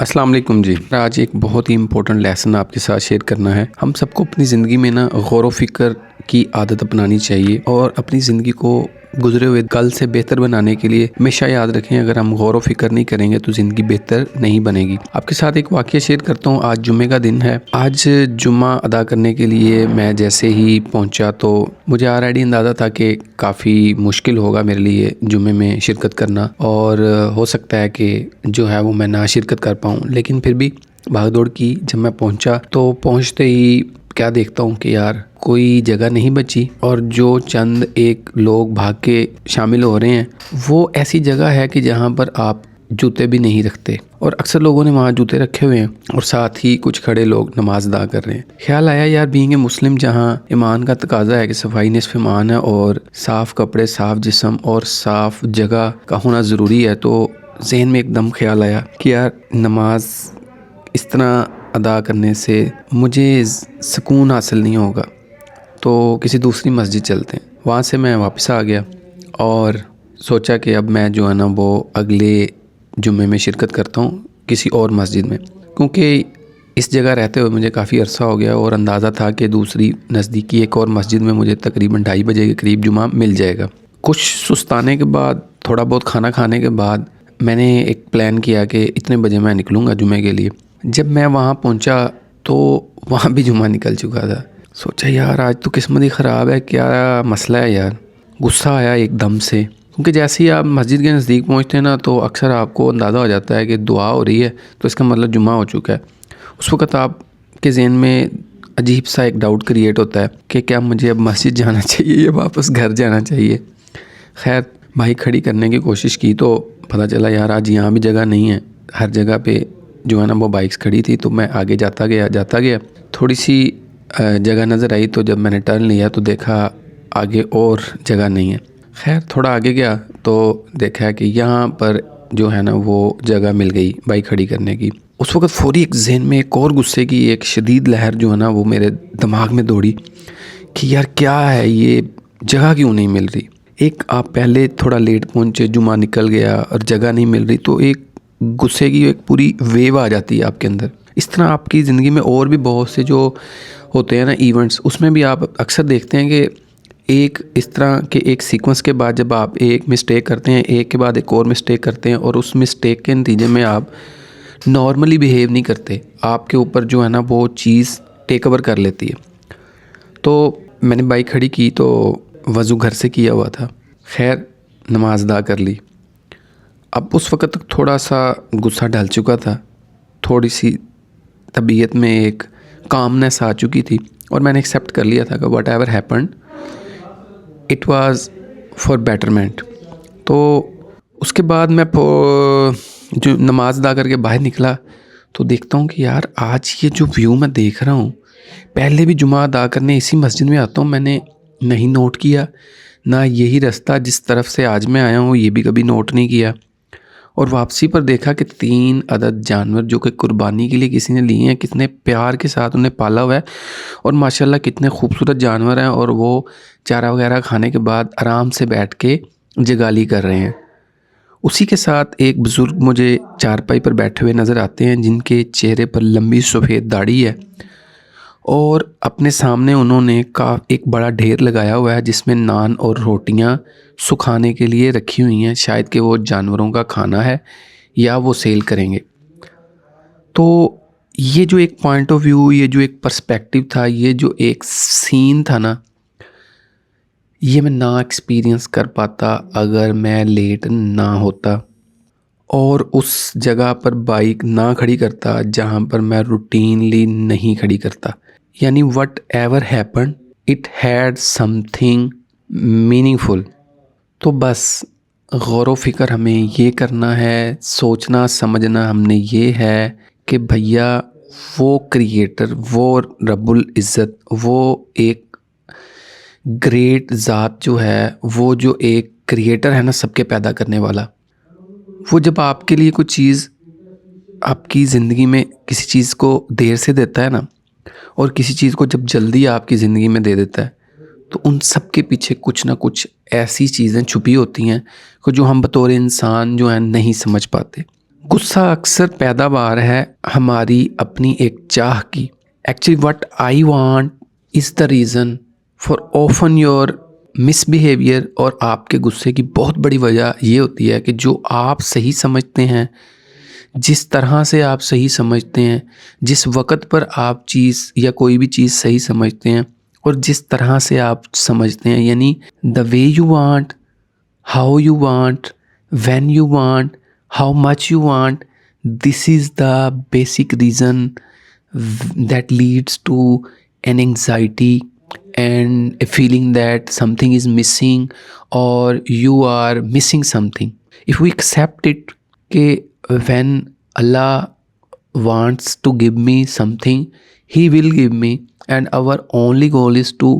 अस्सलाम वालेकुम जी। आज एक बहुत ही इम्पोर्टेंट लेसन आपके साथ शेयर करना है। हम सबको अपनी ज़िंदगी में ना गौर व फ़िक्र की आदत अपनानी चाहिए और अपनी ज़िंदगी को गुजरे हुए कल से बेहतर बनाने के लिए हमेशा याद रखें, अगर हम गौर व फ़िक्र नहीं करेंगे तो ज़िंदगी बेहतर नहीं बनेगी। आपके साथ एक वाक़या शेयर करता हूँ। आज जुम्मे का दिन है। आज जुम्मा अदा करने के लिए मैं जैसे ही पहुँचा तो मुझे ऑलरेडी अंदाज़ा था कि काफ़ी मुश्किल होगा मेरे लिए जुम्मे में शिरकत करना और हो सकता है कि जो है वो मैं ना शिरकत कर पाऊँ। लेकिन फिर भी भाग दौड़ की। जब मैं पहुँचा तो पहुँचते ही क्या देखता हूँ कि यार कोई जगह नहीं बची और जो चंद एक लोग भाग के शामिल हो रहे हैं वो ऐसी जगह है कि जहाँ पर आप जूते भी नहीं रखते और अक्सर लोगों ने वहाँ जूते रखे हुए हैं और साथ ही कुछ खड़े लोग नमाज अदा कर रहे हैं। ख्याल आया यार, बीइंग ए मुस्लिम जहाँ ईमान का तकाजा है कि सफाई निस्फ़ ईमान है और साफ़ कपड़े, साफ़ जिस्म और साफ़ जगह का होना ज़रूरी है, तो जहन में एकदम ख्याल आया कि यार नमाज इस तरह अदा करने से मुझे सुकून हासिल नहीं होगा, तो किसी दूसरी मस्जिद चलते हैं। वहाँ से मैं वापस आ गया और सोचा कि अब मैं जो है ना वो अगले जुम्मे में शिरकत करता हूँ किसी और मस्जिद में, क्योंकि इस जगह रहते हुए मुझे काफ़ी अरसा हो गया और अंदाज़ा था कि दूसरी नज़दीकी एक और मस्जिद में मुझे तकरीबन 2:30 बजे के करीब जुम्मा मिल जाएगा। कुछ सुस्ताने के बाद, थोड़ा बहुत खाना खाने के बाद मैंने एक प्लान किया कि इतने बजे मैं निकलूँगा जुम्मे के लिए। जब मैं वहाँ पहुँचा तो वहाँ भी जुम्मा निकल चुका था। सोचा यार आज तो किस्मत ही ख़राब है, क्या मसला है यार। गुस्सा आया एकदम से, क्योंकि जैसे ही आप मस्जिद के नज़दीक पहुँचते हैं ना तो अक्सर आपको अंदाज़ा हो जाता है कि दुआ हो रही है, तो इसका मतलब जुम्मा हो चुका है। उस वक़्त आपके ज़हन में अजीब सा एक डाउट क्रिएट होता है कि क्या मुझे अब मस्जिद जाना चाहिए या वापस घर जाना चाहिए। खैर बाइक खड़ी करने की कोशिश की तो पता चला यार आज यहाँ भी जगह नहीं है। हर जगह पे जो है ना वो बाइक्स खड़ी थी, तो मैं आगे जाता गया। थोड़ी सी जगह नज़र आई, तो जब मैंने टर्न लिया तो देखा आगे और जगह नहीं है। खैर थोड़ा आगे गया तो देखा कि यहाँ पर जो है ना वो जगह मिल गई बाइक खड़ी करने की। उस वक़्त फ़ौरी एक ज़हन में एक और गुस्से की एक शदीद लहर जो है ना वो मेरे दिमाग में दौड़ी कि यार क्या है ये, जगह क्यों नहीं मिल रही। एक आप पहले थोड़ा लेट पहुँचे, जुम्मा निकल गया और जगह नहीं मिल रही, तो एक गुस्से की एक पूरी वेव आ जाती है आपके अंदर। इस तरह आपकी ज़िंदगी में और भी बहुत से जो होते हैं ना इवेंट्स, उसमें भी आप अक्सर देखते हैं कि एक इस तरह के एक सीक्वेंस के बाद जब आप एक मिस्टेक करते हैं, एक के बाद एक और मिस्टेक करते हैं और उस मिस्टेक के नतीजे में आप नॉर्मली बिहेव नहीं करते, आपके ऊपर जो है ना वो चीज़ टेक ओवर कर लेती है। तो मैंने बाइक खड़ी की तो वज़ू घर से किया हुआ था। खैर नमाज अदा कर ली। अब उस वक़्त तक थोड़ा सा गुस्सा ढल चुका था, थोड़ी सी तबीयत में एक कामनेस आ चुकी थी और मैंने एक्सेप्ट कर लिया था कि what ever happened it was for betterment. तो उसके बाद मैं जो नमाज अदा करके बाहर निकला तो देखता हूँ कि यार आज ये जो व्यू मैं देख रहा हूँ, पहले भी जुमा अदा करने इसी मस्जिद में आता हूँ, मैंने नहीं नोट किया, ना यही रास्ता जिस तरफ से आज मैं आया हूँ ये भी कभी नोट नहीं किया। और वापसी पर देखा कि 3 अदद जानवर जो कि कुर्बानी के लिए किसी ने लिए हैं, कितने प्यार के साथ उन्हें पाला हुआ है और माशाल्लाह कितने खूबसूरत जानवर हैं, और वो चारा वगैरह खाने के बाद आराम से बैठ के जगाली कर रहे हैं। उसी के साथ एक बुज़ुर्ग मुझे चारपाई पर बैठे हुए नज़र आते हैं, जिनके चेहरे पर लंबी सफ़ेद दाढ़ी है और अपने सामने उन्होंने एक बड़ा ढेर लगाया हुआ है जिसमें नान और रोटियां सुखाने के लिए रखी हुई हैं। शायद कि वो जानवरों का खाना है या वो सेल करेंगे। तो ये जो एक पॉइंट ऑफ व्यू, ये जो एक पर्सपेक्टिव था, ये जो एक सीन था ना, ये मैं ना एक्सपीरियंस कर पाता अगर मैं लेट ना होता और उस जगह पर बाइक ना खड़ी करता जहाँ पर मैं रूटीनली नहीं खड़ी करता। यानी what ever happen it had something meaningful. तो बस गौर व फ़िक्र हमें ये करना है, सोचना समझना हमने ये है कि भैया वो क्रिएटर, वो रब्बुल इज़्ज़त, वो एक ग्रेट ज़ात जो है, वो जो एक क्रिएटर है ना सबके पैदा करने वाला, वो जब आपके लिए कोई चीज़ आपकी ज़िंदगी में किसी चीज़ को देर से देता है ना, और किसी चीज़ को जब जल्दी आपकी ज़िंदगी में दे देता है, तो उन सब के पीछे कुछ ना कुछ ऐसी चीज़ें छुपी होती हैं कि जो हम बतौर इंसान जो है नहीं समझ पाते। गुस्सा अक्सर पैदावार है हमारी अपनी एक चाह की। Actually what I want is the reason for often your misbehaviour. और आपके गुस्से की बहुत बड़ी वजह ये होती है कि जो आप सही समझते हैं, जिस तरह से आप सही समझते हैं, जिस वक़्त पर आप चीज़ या कोई भी चीज़ सही समझते हैं और जिस तरह से आप समझते हैं, यानी the way you want, how you want, when you want, how much you want, this is the basic reason that leads to an anxiety and a feeling that something is missing or you are missing something. If we accept it कि when Allah wants to give me something, He will give me, and our only goal is to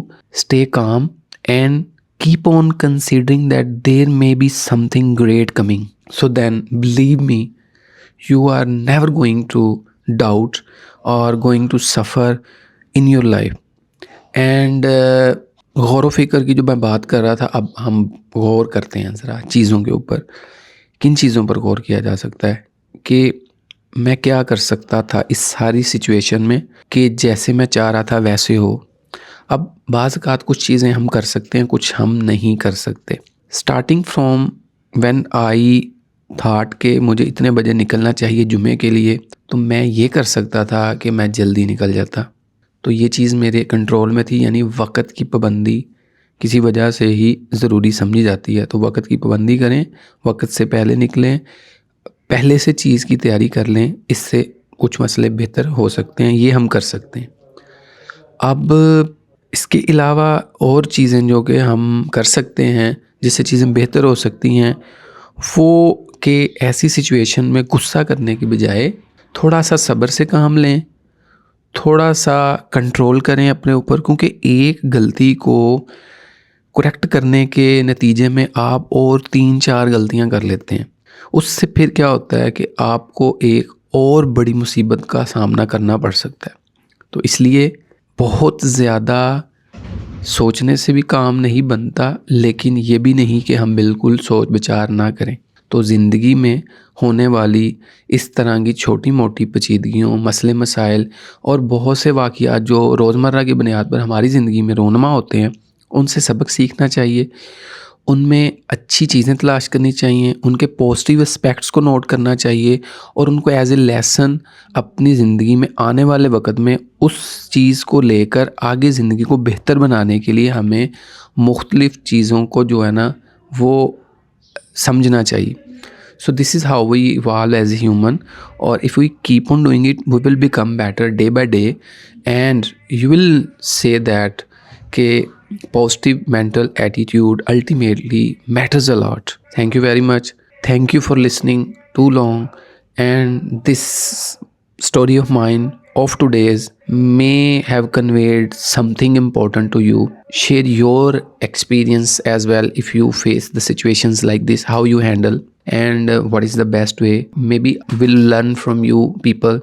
stay calm and keep on considering that there may be something great coming. So then believe me, you are never going to doubt or going to suffer in your life. And गौर व फिक्र की जो मैं बात कर रहा था, अब हम गौर करते हैं ज़रा चीज़ों के ऊपर। किन चीज़ों पर गौर किया जा सकता है कि मैं क्या कर सकता था इस सारी सिचुएशन में कि जैसे मैं चाह रहा था वैसे हो। अब बाज़ औक़ात कुछ चीज़ें हम कर सकते हैं, कुछ हम नहीं कर सकते। Starting from when I thought कि मुझे इतने बजे निकलना चाहिए जुमे के लिए, तो मैं ये कर सकता था कि मैं जल्दी निकल जाता। तो ये चीज़ मेरे कंट्रोल में थी, यानी वक़्त की पाबंदी किसी वजह से ही ज़रूरी समझी जाती है। तो वक़्त की पाबंदी करें, वक़्त से पहले निकलें, पहले से चीज़ की तैयारी कर लें, इससे कुछ मसले बेहतर हो सकते हैं, ये हम कर सकते हैं। अब इसके अलावा और चीज़ें जो कि हम कर सकते हैं जिससे चीज़ें बेहतर हो सकती हैं, वो कि ऐसी सिचुएशन में गुस्सा करने के बजाय थोड़ा सा सब्र से काम लें, थोड़ा सा कंट्रोल करें अपने ऊपर, क्योंकि एक गलती को करेक्ट करने के नतीजे में आप और 3-4 गलतियां कर लेते हैं। उससे फिर क्या होता है कि आपको एक और बड़ी मुसीबत का सामना करना पड़ सकता है। तो इसलिए बहुत ज़्यादा सोचने से भी काम नहीं बनता, लेकिन ये भी नहीं कि हम बिल्कुल सोच विचार ना करें। तो ज़िंदगी में होने वाली इस तरह की छोटी मोटी पेचीदगियों, मसले मसाइल और बहुत से वाक़यात जो रोज़मर्रा की बुनियाद पर हमारी ज़िंदगी में रोनमा होते हैं, उनसे सबक सीखना चाहिए, उनमें अच्छी चीज़ें तलाश करनी चाहिए, उनके पॉजिटिव एस्पेक्ट्स को नोट करना चाहिए और उनको एज ए लेसन अपनी ज़िंदगी में आने वाले वक्त में उस चीज़ को लेकर आगे ज़िंदगी को बेहतर बनाने के लिए हमें मुख्तलिफ़ चीज़ों को जो है ना वो समझना चाहिए। So this is how we evolve as a human, or if we keep on doing it, we will become better day by day, and you will say that कि positive mental attitude ultimately matters a lot. Thank you very much. Thank you for listening too long, and this story of mine of today's may have conveyed something important to you. Share your experience as well if you face the situations like this, how you handle and what is the best way. Maybe we'll learn from you people.